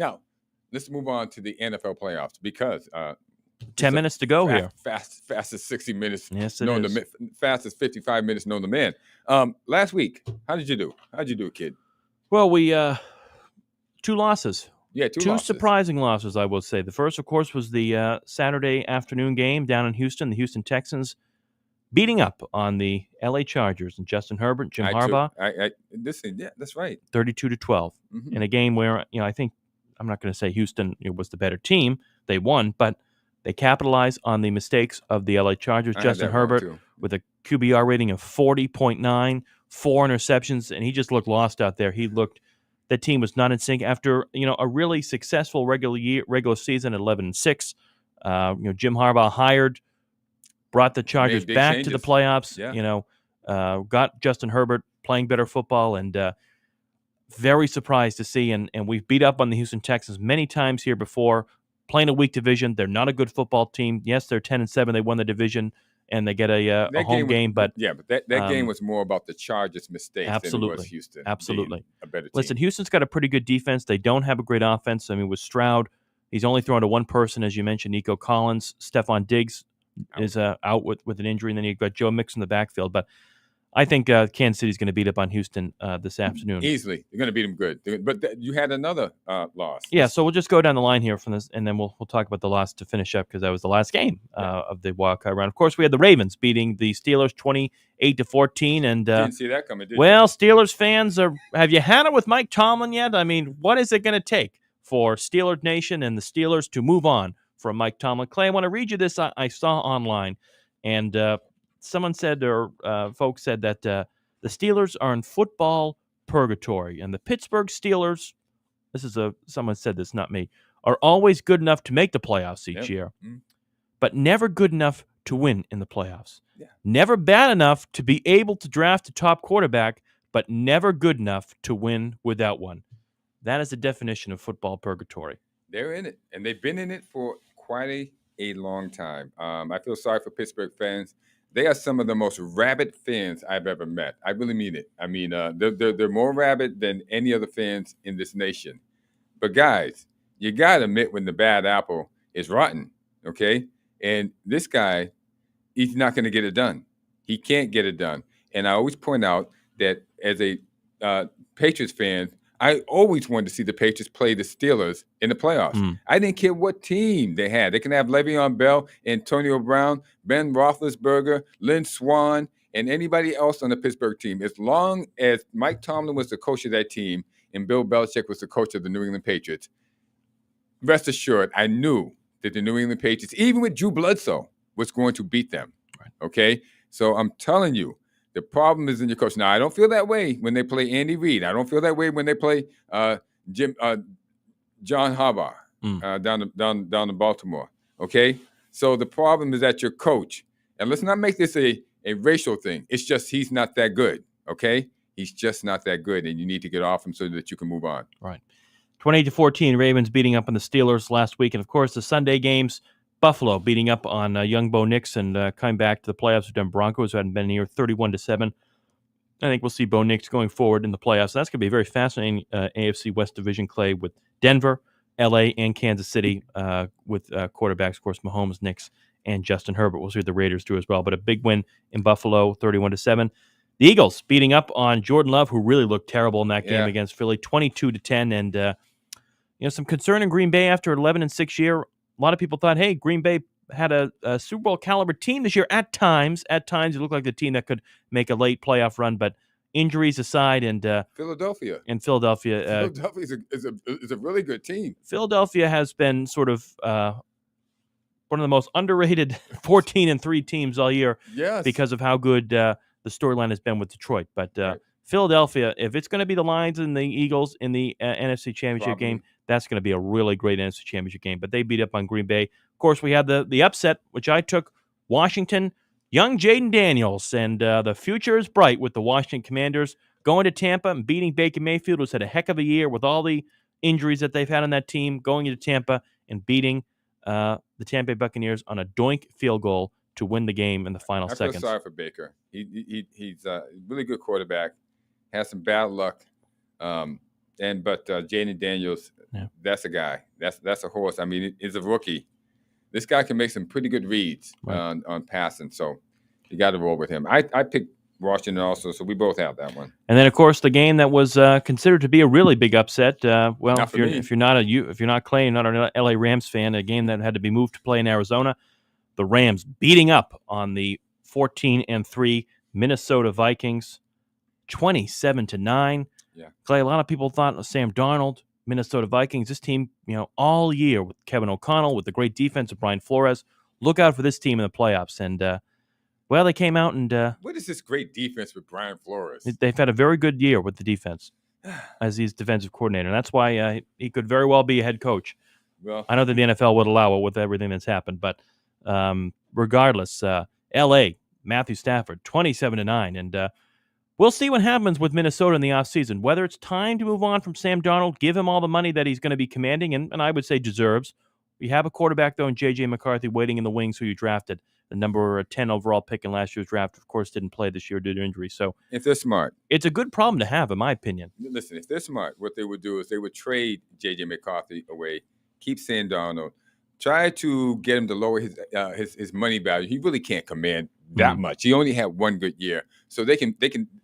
Now, let's move on to the NFL playoffs because 10 minutes to go here. Fastest 60 minutes. Yes, it is. Fastest 55 minutes known to man. Last week, how did you do? How'd you do, kid? Well, we 2 losses. Yeah, two losses. Surprising losses, I will say. The first, of course, was the Saturday afternoon game down in Houston. The Houston Texans beating up on the L.A. Chargers and Justin Herbert, Jim Harbaugh. Yeah, that's right. 32-12 in a game where I think I'm not going to say Houston was the better team. They won, but they capitalized on the mistakes of the L.A. Chargers. Justin Herbert with a QBR rating of 40.9, 4 interceptions, and he just looked lost out there. The team was not in sync after a really successful regular season at 11-6. Jim Harbaugh brought the Chargers back changes to the playoffs. Yeah. Got Justin Herbert playing better football, and very surprised to see. And we've beat up on the Houston Texans many times here before. Playing a weak division, they're not a good football team. Yes, they're 10-7. They won the division, and they get a home game. But that game was more about the Chargers' mistakes than it was Houston. Absolutely, a better team. Listen, Houston's got a pretty good defense. They don't have a great offense. I mean, with Stroud, he's only thrown to one person, as you mentioned, Nico Collins. Stephon Diggs is out with an injury, and then you've got Joe Mixon in the backfield. But I think Kansas City's going to beat up on Houston this afternoon. Easily. They're going to beat them good. But you had another loss. Yeah, so we'll just go down the line here from this, and then we'll talk about the loss to finish up because that was the last game of the wildcard round. Of course, we had the Ravens beating the Steelers 28-14. And didn't see that coming, did you? Well, Steelers fans, have you had it with Mike Tomlin yet? I mean, what is it going to take for Steelers Nation and the Steelers to move on from Mike Tomlin? Clay, I want to read you this I saw online, and someone said, or folks said that the Steelers are in football purgatory, and the Pittsburgh Steelers, someone said this, not me, are always good enough to make the playoffs each year, but never good enough to win in the playoffs. Yeah. Never bad enough to be able to draft a top quarterback, but never good enough to win without one. That is the definition of football purgatory. They're in it, and they've been in it for quite a long time. I feel sorry for Pittsburgh fans. They are some of the most rabid fans I've ever met. I really mean it. I mean, they're more rabid than any other fans in this nation. But guys, you got to admit when the bad apple is rotten, okay? And this guy, he's not going to get it done. He can't get it done. And I always point out that as a Patriots fan, I always wanted to see the Patriots play the Steelers in the playoffs. I didn't care what team they had. They can have Le'Veon Bell, Antonio Brown, Ben Roethlisberger, Lynn Swann, and anybody else on the Pittsburgh team. As long as Mike Tomlin was the coach of that team and Bill Belichick was the coach of the New England Patriots, rest assured, I knew that the New England Patriots, even with Drew Bledsoe, was going to beat them. Right. Okay? So I'm telling you, the problem is in your coach. Now, I don't feel that way when they play Andy Reid. I don't feel that way when they play John Harbaugh down in Baltimore. Okay? So the problem is that your coach, and let's not make this a racial thing. It's just he's not that good. Okay? He's just not that good, and you need to get off him so that you can move on. Right. 28-14, Ravens beating up on the Steelers last week. And, of course, the Sunday games, Buffalo beating up on young Bo Nix and coming back to the playoffs with them Broncos, who hadn't been here, 31-7. I think we'll see Bo Nix going forward in the playoffs. That's going to be a very fascinating AFC West Division, Clay, with Denver, L.A., and Kansas City with quarterbacks, of course, Mahomes, Nix, and Justin Herbert. We'll see what the Raiders do as well. But a big win in Buffalo, 31-7. The Eagles beating up on Jordan Love, who really looked terrible in that game against Philly, 22-10. And some concern in Green Bay after 11-6 year. A lot of people thought, hey, Green Bay had a Super Bowl caliber team this year. At times, it looked like the team that could make a late playoff run. But injuries aside, and Philadelphia is a really good team. Philadelphia has been sort of one of the most underrated 14-3 teams all year. Yes, because of how good the storyline has been with Detroit. But Philadelphia, if it's going to be the Lions and the Eagles in the NFC Championship game, that's going to be a really great NFC Championship game. But they beat up on Green Bay. Of course, we had the upset, which I took Washington, young Jaden Daniels, and the future is bright with the Washington Commanders going to Tampa and beating Baker Mayfield, who's had a heck of a year with all the injuries that they've had on that team, going into Tampa and beating the Tampa Bay Buccaneers on a doink field goal to win the game in the final seconds. I feel sorry for Baker. He's a really good quarterback. Has some bad luck But Jaden Daniels, Yeah. that's a guy. That's a horse. I mean, it's a rookie. This guy can make some pretty good reads on passing. So you got to roll with him. I picked Washington also, so we both have that one. And then, of course, the game that was considered to be a really big upset. Well, Not for me. if you're not Clay, and not an LA Rams fan, a game that had to be moved to play in Arizona. The Rams beating up on the 14-3 Minnesota Vikings, 27-9. Yeah. Clay, a lot of people thought Sam Darnold, Minnesota Vikings, this team, all year with Kevin O'Connell, with the great defense of Brian Flores, look out for this team in the playoffs. And well, they came out and what is this great defense with Brian Flores? They've had a very good year with the defense as his defensive coordinator. And that's why he could very well be a head coach. Well, I know that the NFL would allow it with everything that's happened, but regardless, L.A., Matthew Stafford, 27-9. And we'll see what happens with Minnesota in the offseason, whether it's time to move on from Sam Darnold, give him all the money that he's going to be commanding, and I would say deserves. We have a quarterback, though, in J.J. McCarthy waiting in the wings, who you drafted. The number 10 overall pick in last year's draft, of course, didn't play this year due to injury. So if they're smart, it's a good problem to have, in my opinion. Listen, if they're smart, what they would do is they would trade J.J. McCarthy away, keep Sam Darnold, try to get him to lower his money value. He really can't command that much. He only had one good year, so they can.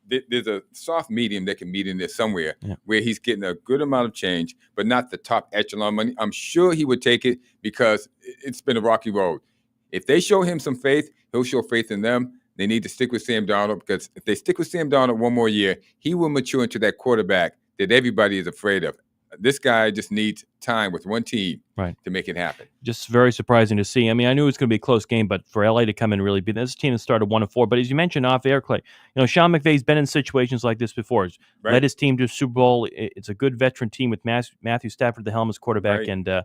There's a soft medium they can meet in there somewhere where he's getting a good amount of change, but not the top echelon money. I'm sure he would take it because it's been a rocky road. If they show him some faith, he'll show faith in them. They need to stick with Sam Darnold, because if they stick with Sam Darnold one more year, he will mature into that quarterback that everybody is afraid of. This guy just needs time with one team to make it happen. Just very surprising to see. I mean, I knew it was going to be a close game, but for LA to come in and really beat this team that started 1-4. But as you mentioned off air, Clay, Sean McVay's been in situations like this before. He's led his team to a Super Bowl. It's a good veteran team with Matthew Stafford, the helm as quarterback, and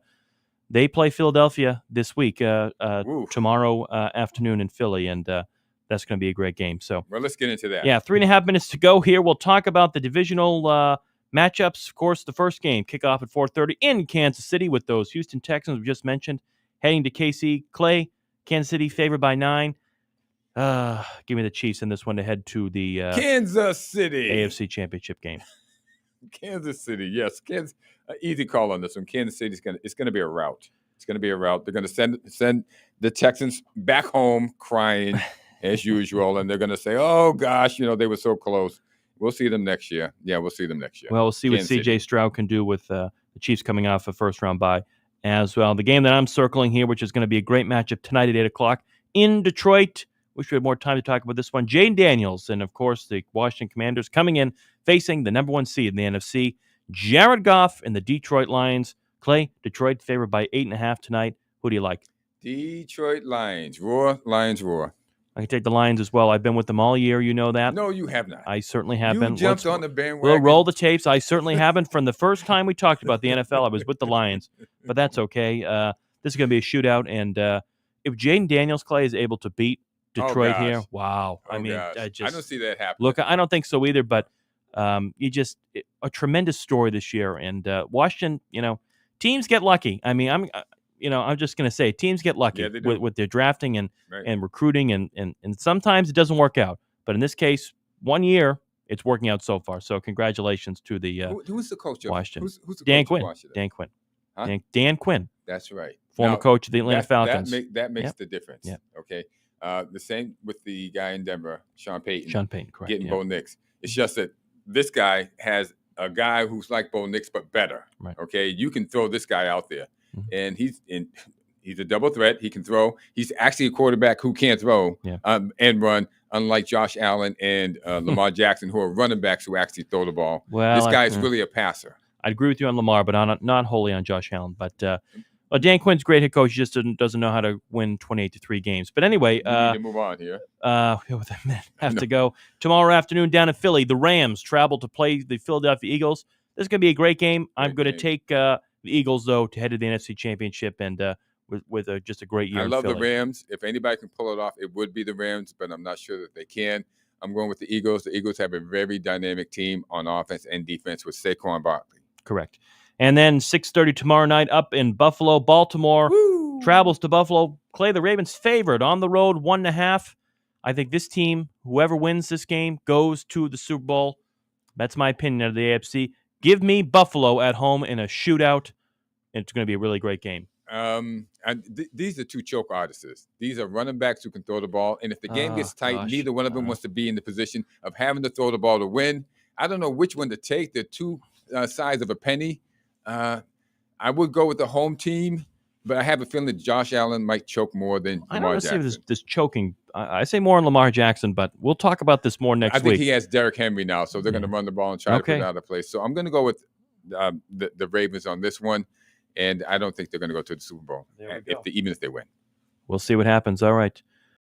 they play Philadelphia this week, tomorrow afternoon in Philly, and that's going to be a great game. So, well, let's get into that. Yeah, 3.5 minutes to go here. We'll talk about the divisional matchups. Of course, the first game kickoff at 4:30 in Kansas City with those Houston Texans we just mentioned heading to KC. Clay, Kansas City favored by 9. Give me the Chiefs in this one to head to the Kansas City AFC Championship game. Kansas City, yes. Easy call on this one. Kansas City it's gonna be a rout. It's gonna be a rout. They're gonna send the Texans back home crying as usual, and they're gonna say, "Oh gosh, they were so close." We'll see them next year. Yeah, we'll see them next year. Well, we'll see what C.J. Stroud can do with the Chiefs coming off a first-round bye as well. The game that I'm circling here, which is going to be a great matchup tonight at 8 o'clock in Detroit. Wish we had more time to talk about this one. Jaden Daniels and, of course, the Washington Commanders coming in, facing the number 1 seed in the NFC, Jared Goff and the Detroit Lions. Clay, Detroit favored by 8.5 tonight. Who do you like? Detroit Lions. Roar, Lions, roar. I can take the Lions as well. I've been with them all year. You know that. No, you have not. I certainly have been. You jumped on the bandwagon. We'll roll the tapes. I certainly haven't. From the first time we talked about the NFL, I was with the Lions, but that's okay. This is going to be a shootout, and if Jaden Daniels, Clay, is able to beat Detroit here, wow. I don't see that happening. Look, I don't think so either, but a tremendous story this year, and Washington, teams get lucky. I mean, I'm just going to say teams get lucky with their drafting and recruiting, and sometimes it doesn't work out. But in this case, 1 year, it's working out so far. So congratulations to the who's the coach of Washington. Who's the Dan coach Quinn. of Washington? Dan Quinn. Huh? Dan Quinn. That's right. Former coach of the Atlanta Falcons. That makes the difference. Yep. Okay. The same with the guy in Denver, Sean Payton. Correct. Getting Bo Nix. It's just that this guy has a guy who's like Bo Nix but better. Right. Okay. You can throw this guy out there. And he's a double threat. He can throw. He's actually a quarterback who can throw and run, unlike Josh Allen and Lamar Jackson, who are running backs who actually throw the ball. Well, this guy is really a passer. I agree with you on Lamar, but not wholly on Josh Allen. But Dan Quinn's a great head coach. He just doesn't know how to win 28-3 games. But anyway, we need to move on here. To go tomorrow afternoon down in Philly. The Rams travel to play the Philadelphia Eagles. This is going to be a great game. I'm going to take the Eagles, though, to head to the NFC Championship and with just a great year. I love the Rams. If anybody can pull it off, it would be the Rams, but I'm not sure that they can. I'm going with the Eagles. The Eagles have a very dynamic team on offense and defense with Saquon Barkley. Correct. And then 6:30 tomorrow night up in Buffalo. Baltimore travels to Buffalo. Clay, the Ravens favored on the road 1.5. I think this team, whoever wins this game, goes to the Super Bowl. That's my opinion of the AFC. Give me Buffalo at home in a shootout. It's going to be a really great game. These are two choke artists. These are running backs who can throw the ball. And if the game gets tight, neither one of them wants to be in the position of having to throw the ball to win. I don't know which one to take. They're two sides of a penny. I would go with the home team, but I have a feeling that Josh Allen might choke more than Lamar Jackson. I don't see this choking. I say more on Lamar Jackson, but we'll talk about this more next week. I think he has Derrick Henry now, so they're going to run the ball and try to put it out of place. So I'm going to go with the Ravens on this one, and I don't think they're going to go to the Super Bowl, even if they win. We'll see what happens. All right.